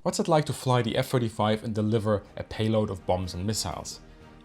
What's it like to fly the F-35 and deliver a payload of bombs and missiles?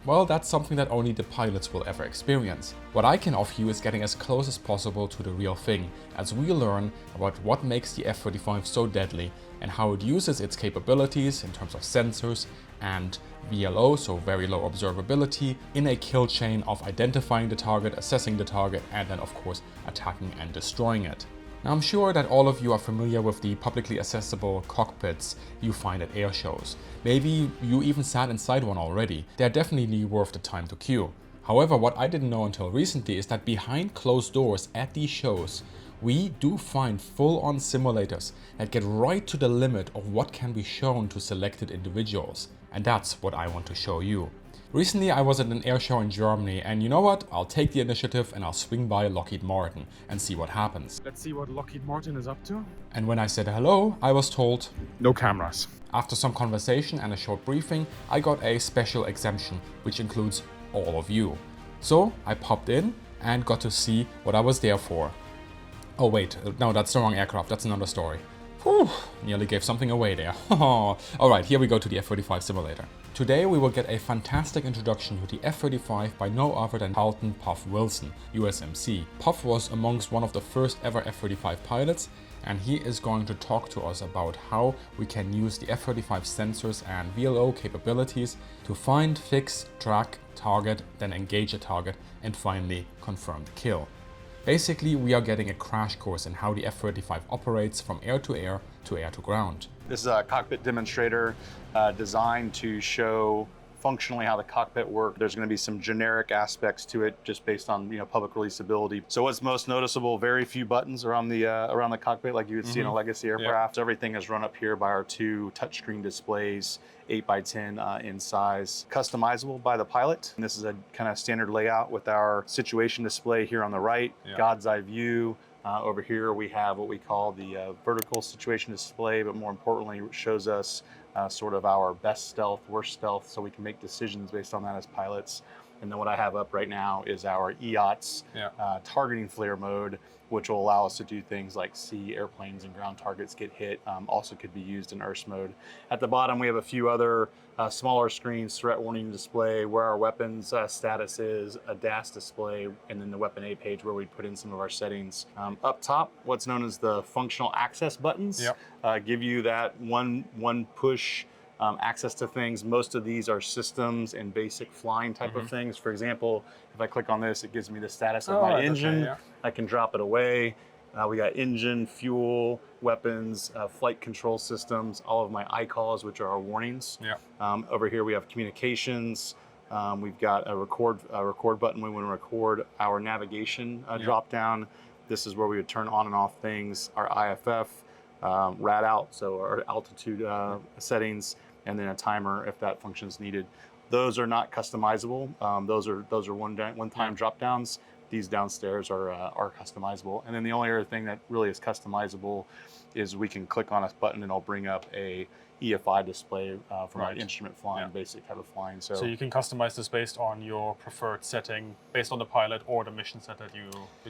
Well, that's something that only the pilots will ever experience. What I can offer you is getting as close as possible to the real thing, as we learn about what makes the F-35 so deadly and how it uses its capabilities in terms of sensors and VLO, so very low observability, in a kill chain of identifying the target, assessing the target, and then of course attacking and destroying it. Now, I'm sure that all of you are familiar with the publicly accessible cockpits you find at air shows. Maybe you even sat inside one already. They're definitely worth the time to queue. However, what I didn't know until recently is that behind closed doors at these shows, we do find full-on simulators that get right to the limit of what can be shown to selected individuals. And that's what I want to show you. Recently I was at an air show in Germany, and you know what? I'll take the initiative and I'll swing by Lockheed Martin and see what happens. Let's see what Lockheed Martin is up to. And when I said hello, I was told, no cameras. After some conversation and a short briefing, I got a special exemption, which includes all of you. So I popped in and got to see what I was there for. Oh wait, no, that's the wrong aircraft, that's another story. Whew, nearly gave something away there. Alright, here we go to the F-35 simulator. Today we will get a fantastic introduction to the F-35 by no other than Carlton Puff Wilson, USMC. Puff was amongst one of the first ever F-35 pilots, and he is going to talk to us about how we can use the F-35 sensors and VLO capabilities to find, fix, track, target, then engage a target, and finally confirm the kill. Basically, we are getting a crash course in how the F-35 operates from air to air to ground. This is a cockpit demonstrator designed to show functionally how the cockpit works. There's going to be some generic aspects to it just based on public releasability. So what's most noticeable, very few buttons around the cockpit like you would see in a legacy aircraft. Yep. Everything is run up here by our two touchscreen displays, 8x10 in size, customizable by the pilot. And this is a kind of standard layout with our situation display here on the right, God's eye view. Over here we have what we call the vertical situation display, but more importantly it shows us sort of our best stealth, worst stealth, so we can make decisions based on that as pilots. And then what I have up right now is our EOTS targeting flare mode, which will allow us to do things like see airplanes and ground targets get hit. Also could be used in IRS mode. At the bottom, we have a few other smaller screens, threat warning display, where our weapons status is, a DAS display, and then the weapon A page where we put in some of our settings. Up top, what's known as the functional access buttons give you that one push access to things. Most of these are systems and basic flying type of things. For example, if I click on this, it gives me the status of my engine. Okay, I can drop it away. We got engine, fuel, weapons, flight control systems, all of my ICALls, which are our warnings. Over here we have communications. We've got a record button when we want to record our navigation drop down. This is where we would turn on and off things. Our IFF, rad out, so our altitude settings, and then a timer if that function is needed. Those are not customizable. Those are one-time drop downs. These downstairs are customizable. And then the only other thing that really is customizable is we can click on a button and it'll bring up a EFI display from our instrument flying, basic type of flying. So you can customize this based on your preferred setting, based on the pilot or the mission set that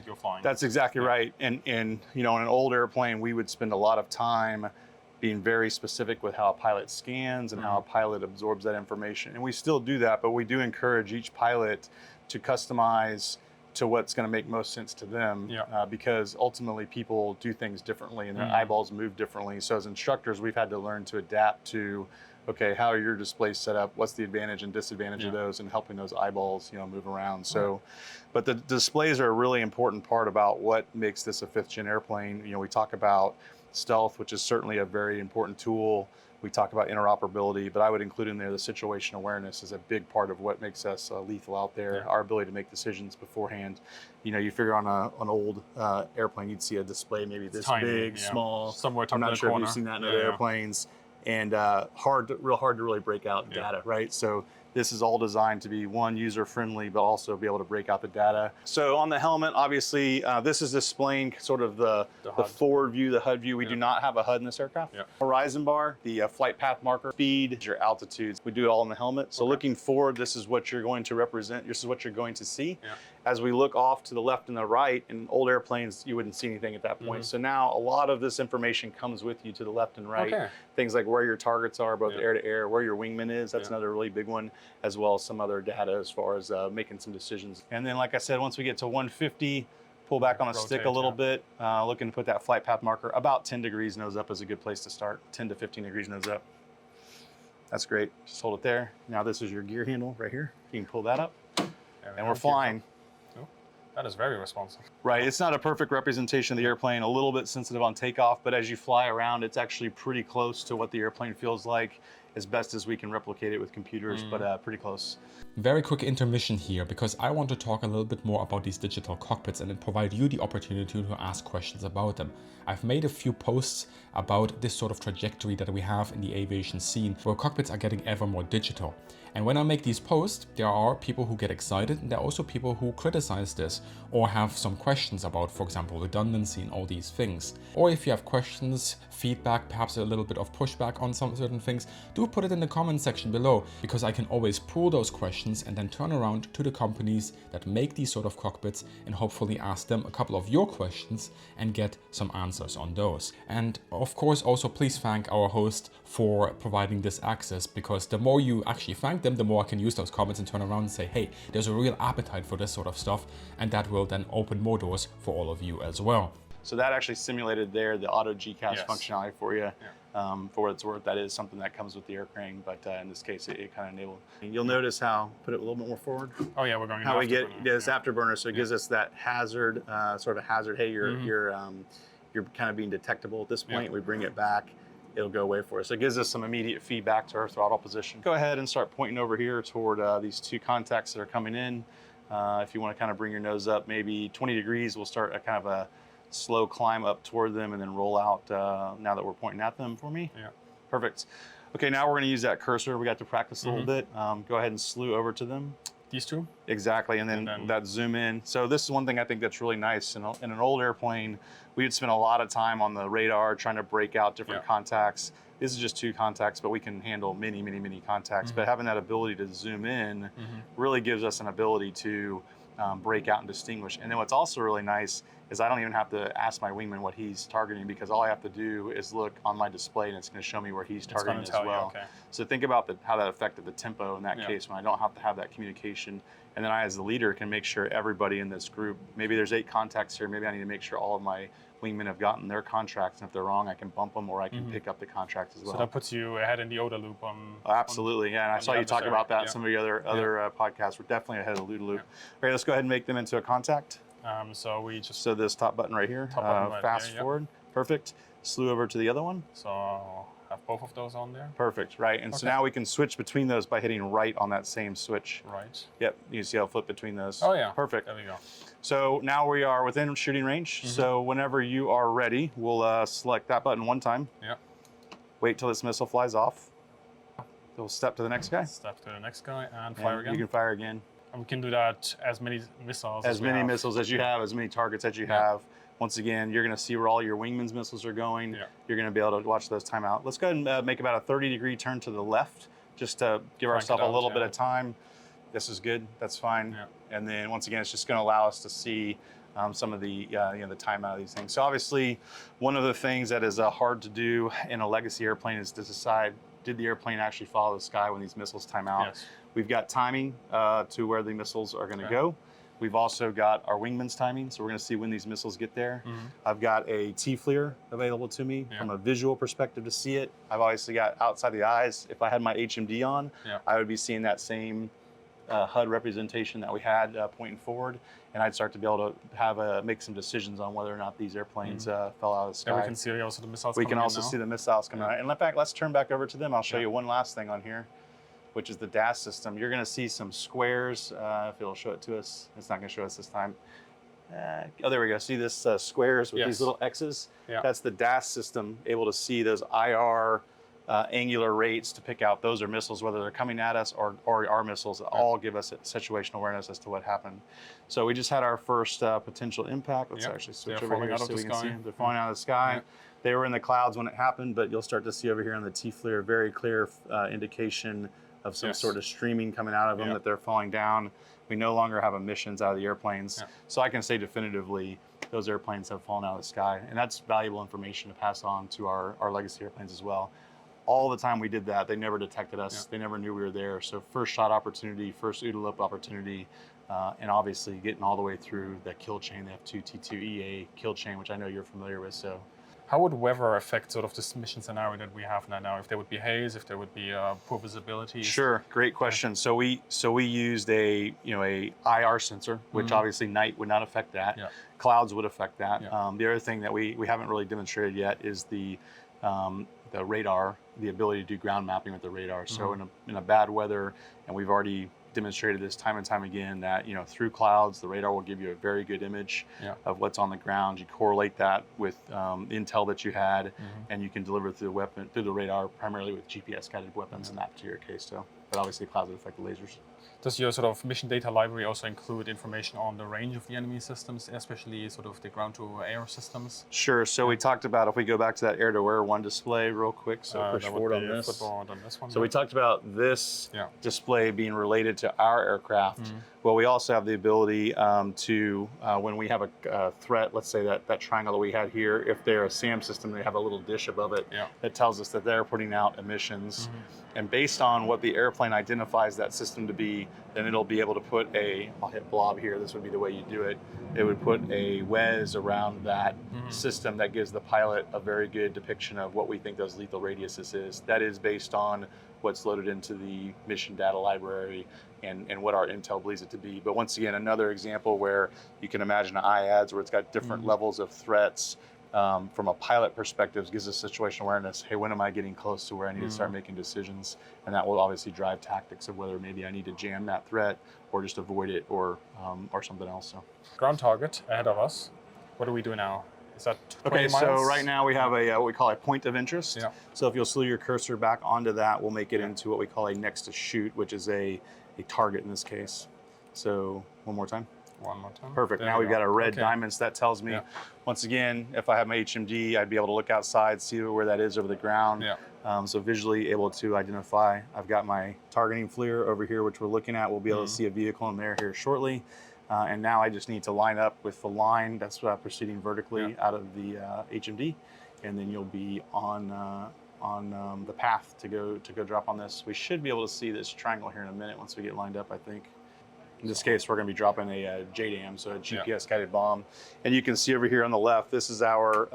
you're flying. That's exactly right. And in an old airplane, we would spend a lot of time being very specific with how a pilot scans and how a pilot absorbs that information. And we still do that, but we do encourage each pilot to customize to what's going to make most sense to them, because ultimately people do things differently and their eyeballs move differently. So as instructors, we've had to learn to adapt to, okay, how are your displays set up? What's the advantage and disadvantage of those, and helping those eyeballs, move around. So, but the displays are a really important part about what makes this a 5th gen airplane. We talk about stealth, which is certainly a very important tool. We talk about interoperability, but I would include in there the situation awareness is a big part of what makes us lethal out there. Our ability to make decisions beforehand. You figure on an old airplane, you'd see a display maybe this tiny, big, small. Somewhere I'm not sure corner. if you've seen that in other airplanes. And real hard to really break out data, right? So this is all designed to be, one, user-friendly, but also be able to break out the data. So on the helmet, obviously, this is displaying sort of the forward view, the HUD view. We do not have a HUD in this aircraft. Horizon bar, the flight path marker, speed, your altitudes. We do it all in the helmet. So looking forward, this is what you're going to represent. This is what you're going to see. As we look off to the left and the right, in old airplanes, you wouldn't see anything at that point. So now a lot of this information comes with you to the left and right. Okay. Things like where your targets are, both air to air, where your wingman is. That's Yeah. another really big one, as well as some other data as far as making some decisions. And then, like I said, once we get to 150, pull back on a stick a little bit, looking to put that flight path marker. About 10 degrees nose up is a good place to start. 10 to 15 degrees nose up. That's great. Just hold it there. Now this is your gear handle right here. You can pull that up, and we're flying. Oh, that is very responsive. Right, it's not a perfect representation of the airplane, a little bit sensitive on takeoff, but as you fly around, it's actually pretty close to what the airplane feels like, as best as we can replicate it with computers, but pretty close. Very quick intermission here, because I want to talk a little bit more about these digital cockpits and then provide you the opportunity to ask questions about them. I've made a few posts about this sort of trajectory that we have in the aviation scene, where cockpits are getting ever more digital. And when I make these posts, there are people who get excited, and there are also people who criticize this or have some questions about, for example, redundancy and all these things. Or if you have questions, feedback, perhaps a little bit of pushback on some certain things, do put it in the comment section below, because I can always pull those questions and then turn around to the companies that make these sort of cockpits and hopefully ask them a couple of your questions and get some answers on those. And of course, also please thank our host for providing this access, because the more you actually thank them, the more I can use those comments and turn around and say, hey, there's a real appetite for this sort of stuff, and that will then open more doors for all of you as well. So that actually simulated there the auto GCAS functionality for you. For what it's worth, that is something that comes with the aircrane, but in this case, it kind of enabled. And you'll notice how, put it a little bit more forward. Oh yeah, we're going. How we get this afterburner, so it gives us that hazard, sort of hazard. Hey, you're kind of being detectable at this point. We bring it back, it'll go away for us. So it gives us some immediate feedback to our throttle position. Go ahead and start pointing over here toward these two contacts that are coming in. If you want to kind of bring your nose up, maybe 20 degrees, we'll start a kind of a slow climb up toward them and then roll out now that we're pointing at them for me. Yeah. Perfect. Okay, now we're going to use that cursor. We got to practice a little bit. Go ahead and slew over to them. These two? Exactly, and then that zoom in. So this is one thing I think that's really nice. In an old airplane, we would spend a lot of time on the radar trying to break out different contacts. This is just two contacts, but we can handle many, many, many contacts. But having that ability to zoom in really gives us an ability to break out and distinguish. And then what's also really nice is I don't even have to ask my wingman what he's targeting, because all I have to do is look on my display and it's going to show me where he's targeting as well. So think about how that affected the tempo in that case, when I don't have to have that communication. And then I, as the leader, can make sure everybody in this group, maybe there's 8 contacts here, maybe I need to make sure all of my wingmen have gotten their contracts, and if they're wrong, I can bump them, or I can pick up the contracts as well. So that puts you ahead in the OODA loop on... Absolutely, yeah, and I saw you talk about that in some of the other podcasts. We're definitely ahead of the OODA loop. All right, let's go ahead and make them into a contact. So we just... So this top button right here, fast forward, perfect. Slew over to the other one. So have both of those on there. Perfect, right. And so now we can switch between those by hitting right on that same switch. Right. Yep, you see how I'll flip between those. Oh yeah. Perfect. There we go. So now we are within shooting range. So whenever you are ready, we'll select that button one time. Yeah. Wait till this missile flies off. We'll step to the next guy. Step to the next guy and fire again. You can fire again. And we can do that as many missiles as many missiles as you have, as many targets as you have. Once again, you're going to see where all your wingman's missiles are going. You're going to be able to watch those time out. Let's go ahead and make about a 30-degree turn to the left, just to give ourselves a little bit of time. This is good. That's fine. And then once again, it's just going to allow us to see some of the the time out of these things. So obviously, one of the things that is hard to do in a legacy airplane is to decide, did the airplane actually follow the sky when these missiles time out? We've got timing to where the missiles are going to go. We've also got our wingman's timing, so we're going to see when these missiles get there. I've got a T-FLIR available to me from a visual perspective to see it. I've obviously got outside the eyes. If I had my HMD on, I would be seeing that same HUD representation that we had pointing forward, and I'd start to be able to have make some decisions on whether or not these airplanes fell out of the sky. And we can see also the missiles. We can also see the missiles coming out. And in fact, let's turn back over to them. I'll show you one last thing on here, which is the DAS system. You're going to see some squares. If it'll show it to us, it's not going to show us this time. Oh, there we go. See this squares with these little X's? That's the DAS system, able to see those IR angular rates to pick out those are missiles, whether they're coming at us or our missiles. All give us situational awareness as to what happened. So we just had our first potential impact. Let's actually switch over here so we can see them. They're falling out of the sky. They were in the clouds when it happened, but you'll start to see over here on the T-FLIR very clear indication of some Yes. sort of streaming coming out of them, Yeah. that they're falling down. We no longer have emissions out of the airplanes. Yeah. So I can say definitively those airplanes have fallen out of the sky. And that's valuable information to pass on to our legacy airplanes as well. All the time we did that, they never detected us. Yeah. They never knew we were there. So first shot opportunity, first OODA loop opportunity, and obviously getting all the way through the kill chain, the F2T2EA kill chain, which I know you're familiar with. So How would weather affect sort of this mission scenario that we have now? If there would be haze, if there would be poor visibility? sure, great question. So we used a IR sensor, which obviously night would not affect that. Yeah. Clouds would affect that. Yeah. The other thing that we haven't really demonstrated yet is the radar, the ability to do ground mapping with the radar. So in a bad weather, and we've already demonstrated this time and time again, that through clouds the radar will give you a very good image of what's on the ground. You correlate that with intel that you had, and you can deliver through the radar, primarily with GPS guided weapons in that particular case. So, but obviously clouds would affect the lasers. Does your sort of mission data library also include information on the range of the enemy systems, especially sort of the ground-to-air systems? Sure. So we talked about, if we go back to that air-to-air one display real quick, so push that forward would on be this. football on this one. So we talked about this display being related to our aircraft. Well, we also have the ability to, when we have a threat, let's say that triangle that we had here, if they're a SAM system, they have a little dish above it that tells us that they're putting out emissions. And based on what the airplane identifies that system to be, then it'll be able to put I'll hit blob here, this would be the way you do it. It would put a WES around that system that gives the pilot a very good depiction of what we think those lethal radiuses is. That is based on what's loaded into the mission data library and what our intel believes it to be. But once again, another example where you can imagine an IADS where it's got different levels of threats. From a pilot perspective, gives us situational awareness. Hey, when am I getting close to where I need to start making decisions? And that will obviously drive tactics of whether maybe I need to jam that threat or just avoid it or something else. So, ground target ahead of us. What do we do now? Is that 20 okay, miles? so right now we have what we call a point of interest. Yeah. So if you'll slew your cursor back onto that, we'll make it into what we call a next to shoot, which is a target in this case. So one more time. One more time. Perfect. There Now we we've got a red Okay. diamond, so that tells me, once again, if I have my HMD, I'd be able to look outside, see where that is over the ground. Yeah. So visually able to identify. I've got my targeting FLIR over here, which we're looking at. We'll be able to see a vehicle in there here shortly. And now I just need to line up with the line that's proceeding vertically out of the HMD, and then you'll be on the path to go drop on this. We should be able to see this triangle here in a minute once we get lined up, I think. In this case, we're going to be dropping a JDAM, so a GPS-guided bomb. And you can see over here on the left, this is our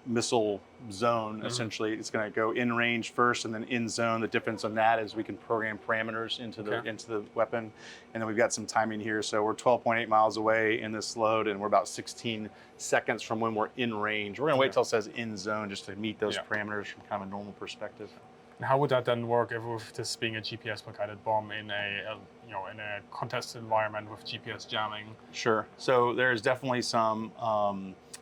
missile zone, essentially. It's going to go in range first and then in zone. The difference on that is we can program parameters into the weapon. And then we've got some timing here. So we're 12.8 miles away in this load, and we're about 16 seconds from when we're in range. We're going to wait till it says in zone just to meet those parameters from kind of a normal perspective. And how would that then work if with this being a GPS-guided bomb in a contested environment with GPS jamming? Sure. So there's definitely some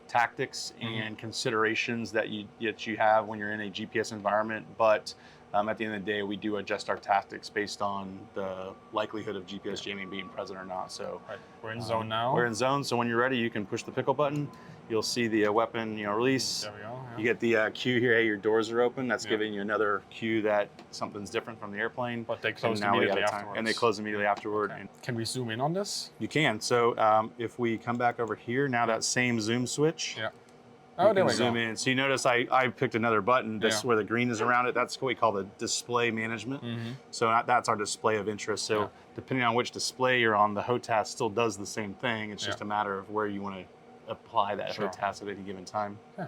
tactics and considerations that you have when you're in a GPS environment, but at the end of the day, we do adjust our tactics based on the likelihood of GPS jamming being present or not. So we're in zone now. We're in zone, so when you're ready, you can push the pickle button. You'll see the weapon, release. There we go. Yeah. You get the cue here. Hey, your doors are open. That's giving you another cue that something's different from the airplane. But they close immediately afterwards. And they close immediately afterward. Okay. Can we zoom in on this? You can. So if we come back over here, now that same zoom switch. Yeah. Oh, there we go. Zoom in. So you notice I picked another button, just where the green is around it. That's what we call the display management. So that's our display of interest. So depending on which display you're on, the HOTAS still does the same thing. It's just a matter of where you want to apply that HOTAS at any given time. Yeah.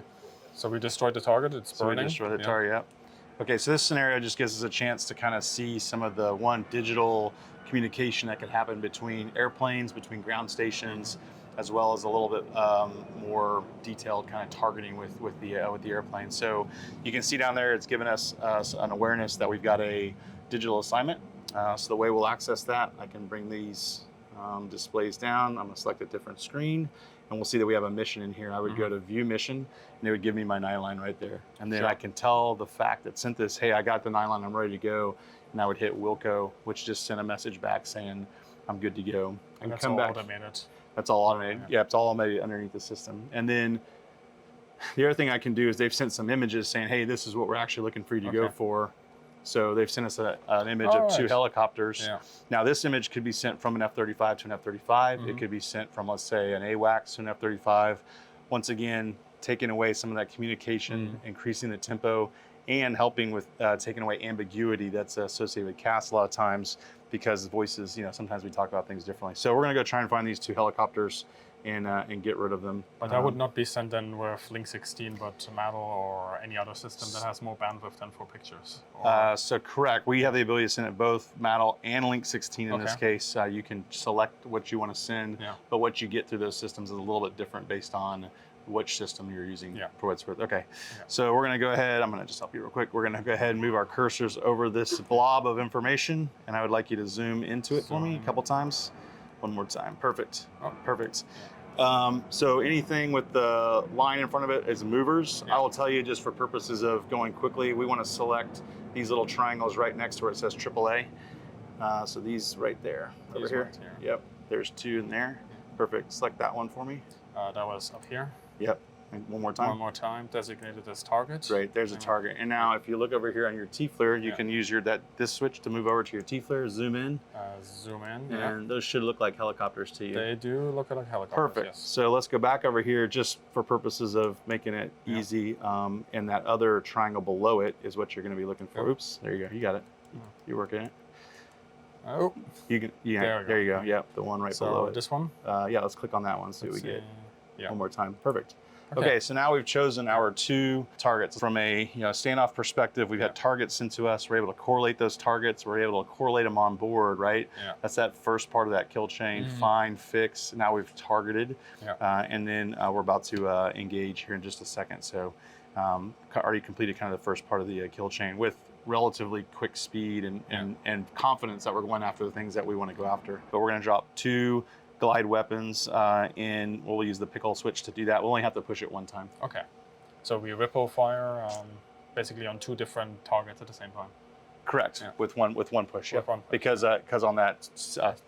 So we destroyed the target. It's burning. So we destroyed the target, yep. Okay, so this scenario just gives us a chance to kind of see some of the digital communication that can happen between airplanes, between ground stations, as well as a little bit more detailed kind of targeting with the airplane. So you can see down there, it's given us an awareness that we've got a digital assignment. So the way we'll access that, I can bring these displays down. I'm gonna select a different screen, and we'll see that we have a mission in here. I would go to View Mission, and it would give me my 9-line right there. And then I can tell the fact that sent this, hey, I got the 9-line, I'm ready to go. And I would hit Wilco, which just sent a message back saying, I'm good to go. And that's come all back. automated. That's all automated. Yeah, it's all automated underneath the system. And then the other thing I can do is they've sent some images saying, hey, this is what we're actually looking for you to go for. So they've sent us an image Oh, of two right. helicopters. Yeah. Now this image could be sent from an F-35 to an F-35. Mm-hmm. It could be sent from, let's say, an AWACS to an F-35. Once again, taking away some of that communication, increasing the tempo, and helping with taking away ambiguity that's associated with CAS a lot of times, because voices, sometimes we talk about things differently. So we're gonna go try and find these two helicopters and get rid of them. But that would not be sent then with Link 16, but Metal or any other system that has more bandwidth than for pictures. So correct. We have the ability to send it both Metal and Link 16 in this case. You can select what you want to send, but what you get through those systems is a little bit different based on which system you're using for what it's worth. Okay, so we're gonna go ahead, I'm gonna just help you real quick. We're gonna go ahead and move our cursors over this blob of information, and I would like you to zoom into it for me a couple times. One more time, perfect, perfect. So anything with the line in front of it is movers. I will tell you, just for purposes of going quickly, we wanna select these little triangles right next to where it says AAA. So these right there, over here. Right here. Yep, there's two in there. Perfect, select that one for me. That was up here. Yep, and one more time. One more time, designated as target. Great, there's a target. And now if you look over here on your T-flare, you can use this switch to move over to your T-flare, zoom in. Zoom in, And those should look like helicopters to you. They do look like helicopters. Perfect. Yes. So let's go back over here just for purposes of making it easy. And that other triangle below it is what you're going to be looking for. Oops, there you go. You got it. You're working it. Oh. You can. Yeah. There you go. Yep, the one right below it. This one. Yeah. Let's click on that one. See what we get. Yeah. One more time. Perfect. Okay, so now we've chosen our two targets. From a standoff perspective, we've had targets sent to us. We're able to correlate those targets. We're able to correlate them on board, right? Yeah. That's that first part of that kill chain. Find, fix. Now we've targeted, and then we're about to engage here in just a second. So already completed kind of the first part of the kill chain with relatively quick speed and confidence that we're going after the things that we want to go after. But we're going to drop two glide weapons in. We'll use the pickle switch to do that. We'll only have to push it one time. Okay. So we ripple fire basically on two different targets at the same time. Correct. With one push. With one push. Because on that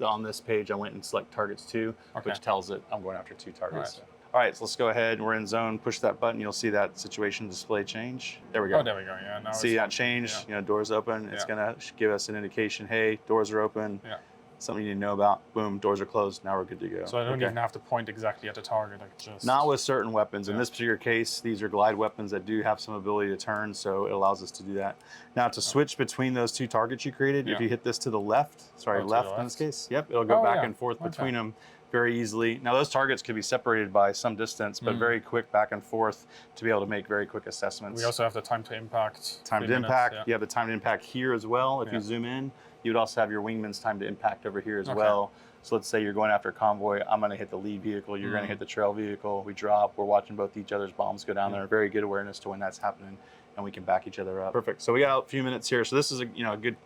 on this page I went and select targets 2, which tells it I'm going after 2 targets. All right, so let's go ahead. We're in zone. Push that button. You'll see that situation display change. There we go. Oh, there we go. Yeah. Now see that change? Doors open. It's gonna give us an indication. Hey, doors are open. Yeah. Something you need to know about. Boom, doors are closed. Now we're good to go. So I don't even have to point exactly at the target. I just not with certain weapons. In this particular case, these are glide weapons that do have some ability to turn, so it allows us to do that. Now to switch between those two targets you created, if you hit this to the left, left in this case, it'll go back and forth between them very easily. Now those targets could be separated by some distance, but very quick back and forth to be able to make very quick assessments. We also have the time to impact. Time to impact. You have the time to impact here as well. If you zoom in, you would also have your wingman's time to impact over here as well. So let's say you're going after a convoy. I'm going to hit the lead vehicle. You're going to hit the trail vehicle. We drop. We're watching both each other's bombs go down there. Very good awareness to when that's happening, and we can back each other up. Perfect. So we got a few minutes here. So this is a good.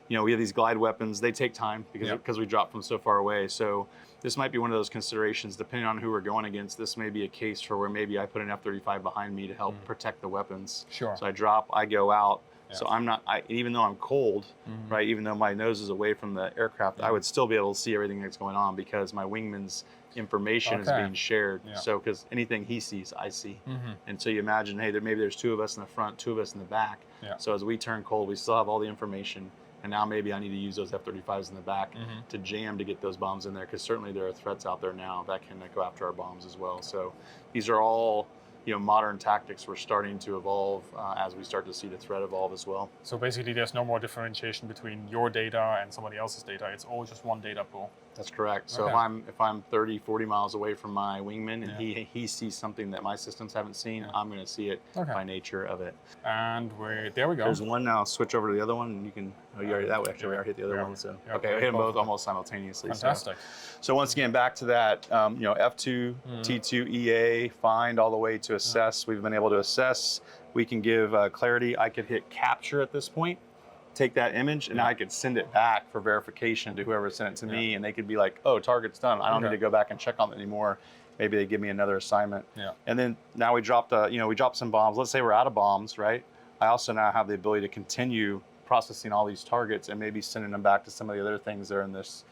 We have these glide weapons. They take time because we dropped from so far away. So this might be one of those considerations, depending on who we're going against. This may be a case for where maybe I put an F-35 behind me to help protect the weapons. Sure. So I drop. I go out. So I'm not, even though I'm cold, right, even though my nose is away from the aircraft, I would still be able to see everything that's going on because my wingman's information is being shared. So, because anything he sees, I see. And so you imagine, hey, maybe there's 2 of us in the front, 2 of us in the back. So as we turn cold, we still have all the information. And now maybe I need to use those F-35s in the back to jam to get those bombs in there, because certainly there are threats out there now that can go after our bombs as well. So these are all modern tactics we're starting to evolve as we start to see the threat evolve as well. So basically there's no more differentiation between your data and somebody else's data. It's all just one data pool. That's correct. So if I'm 30, 40 miles away from my wingman and he sees something that my systems haven't seen, I'm going to see it by nature of it. And there we go. There's one now. Switch over to the other one, and you can. Oh, you already that way. Actually, we already hit the other one. So okay, we hit them both almost simultaneously. Fantastic. So once again, back to that. F2, T2, EA, find all the way to assess. We've been able to assess. We can give clarity. I could hit capture at this point. Take that image and I could send it back for verification to whoever sent it to me, and they could be like, oh, target's done. I don't need to go back and check on it anymore. Maybe they give me another assignment. And then now we dropped we dropped some bombs. Let's say we're out of bombs, right? I also now have the ability to continue processing all these targets and maybe sending them back to some of the other things that are in this,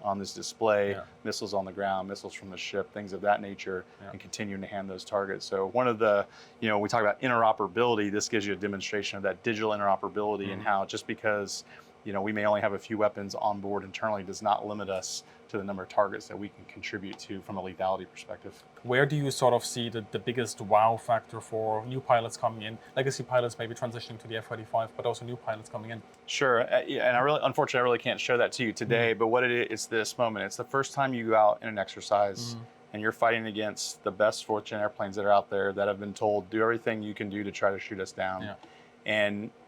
on this display, missiles on the ground, missiles from the ship, things of that nature, and continuing to hand those targets. So one of the, we talk about interoperability, this gives you a demonstration of that digital interoperability and how just because, we may only have a few weapons on board internally does not limit us to the number of targets that we can contribute to from a lethality perspective. Where do you sort of see the biggest wow factor for new pilots coming in? Legacy pilots maybe transitioning to the F-35, but also new pilots coming in. Sure, and unfortunately, I really can't show that to you today, but what it's this moment. It's the first time you go out in an exercise and you're fighting against the best fourth-gen airplanes that are out there that have been told, do everything you can do to try to shoot us down.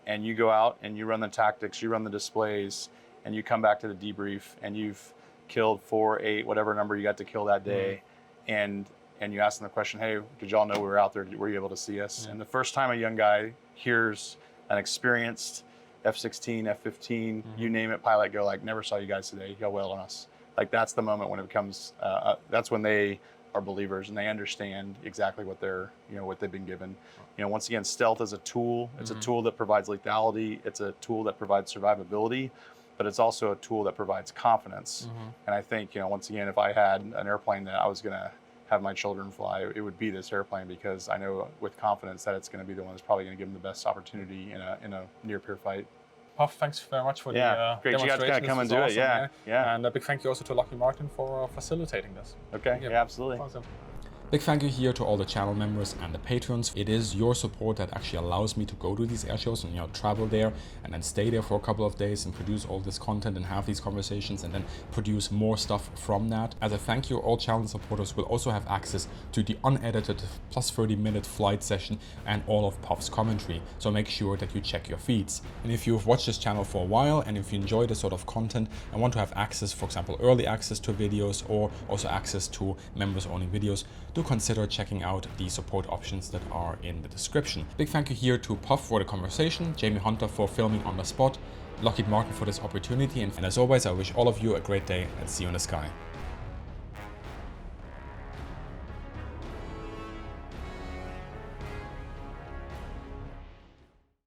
And you go out and you run the tactics, you run the displays, and you come back to the debrief and you've killed 4, 8, whatever number you got to kill that day, and you ask them the question, hey, did y'all know we were out there? Were you able to see us? And the first time a young guy hears an experienced F-16, F-15, you name it, pilot go like, never saw you guys today, y'all wailed on us. Like that's the moment when it becomes, that's when they are believers and they understand exactly what they're, what they've been given. Once again, stealth is a tool. It's a tool that provides lethality. It's a tool that provides survivability, but it's also a tool that provides confidence. And I think, once again, if I had an airplane that I was going to have my children fly, it would be this airplane because I know with confidence that it's going to be the one that's probably going to give them the best opportunity in a near peer fight. Puff, thanks very much for the great. You guys demonstration. to come and do awesome, it. Yeah. And a big thank you also to Lockheed Martin for facilitating this. Okay, yeah, absolutely. Awesome. Big thank you here to all the channel members and the patrons. It is your support that actually allows me to go to these air shows and travel there and then stay there for a couple of days and produce all this content and have these conversations and then produce more stuff from that. As a thank you, all channel supporters will also have access to the unedited plus 30-minute flight session and all of Puff's commentary. So make sure that you check your feeds. And if you've watched this channel for a while and if you enjoy this sort of content and want to have access, for example, early access to videos or also access to members-only videos, do consider checking out the support options that are in the description. Big thank you here to Puff for the conversation, Jamie Hunter for filming on the spot, Lockheed Martin for this opportunity, and as always, I wish all of you a great day and see you in the sky.